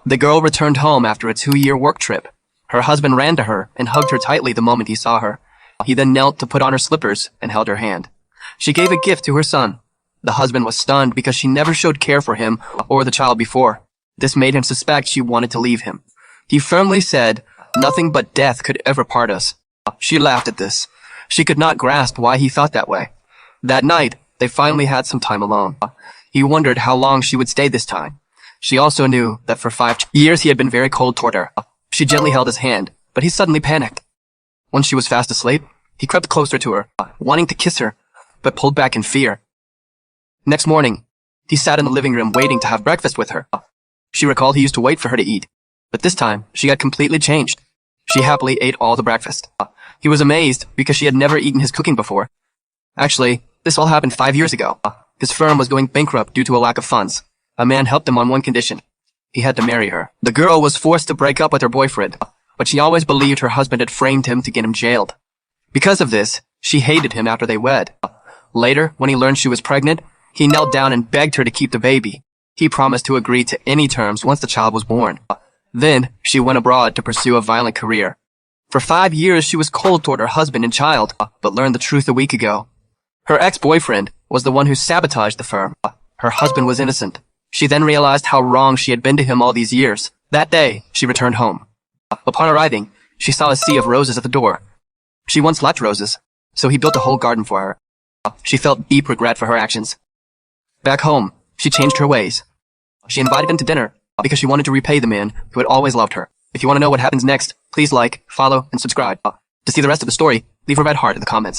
The girl returned home after a 2-year work trip. Her husband ran to her and hugged her tightly the moment he saw her. He then knelt to put on her slippers and held her hand. She gave a gift to her son. The husband was stunned because she never showed care for him or the child before. This made him suspect she wanted to leave him. He firmly said, "Nothing but death could ever part us." She laughed at this. She could not grasp why he thought that way. That night, they finally had some time alone. He wondered how long she would stay this time. She also knew that for 5 years he had been very cold toward her. She gently held his hand, but he suddenly panicked. Once she was fast asleep, he crept closer to her, wanting to kiss her, but pulled back in fear. Next morning, he sat in the living room waiting to have breakfast with her. She recalled he used to wait for her to eat, but this time she had completely changed. She happily ate all the breakfast. He was amazed because she had never eaten his cooking before. Actually, this all happened 5 years ago. His firm was going bankrupt due to a lack of funds. A man helped him on one condition. He had to marry her. The girl was forced to break up with her boyfriend, but she always believed her husband had framed him to get him jailed. Because of this, she hated him after they wed. Later, when he learned she was pregnant, he knelt down and begged her to keep the baby. He promised to agree to any terms once the child was born. Then, she went abroad to pursue a violent career. For 5 years, she was cold toward her husband and child, but learned the truth a week ago. Her ex-boyfriend was the one who sabotaged the firm. Her husband was innocent. She then realized how wrong she had been to him all these years. That day, she returned home. Upon arriving, she saw a sea of roses at the door. She once liked roses, so he built a whole garden for her. She felt deep regret for her actions. Back home, she changed her ways. She invited him to dinner because she wanted to repay the man who had always loved her. If you want to know what happens next, please like, follow, and subscribe. To see the rest of the story, leave a red heart in the comments.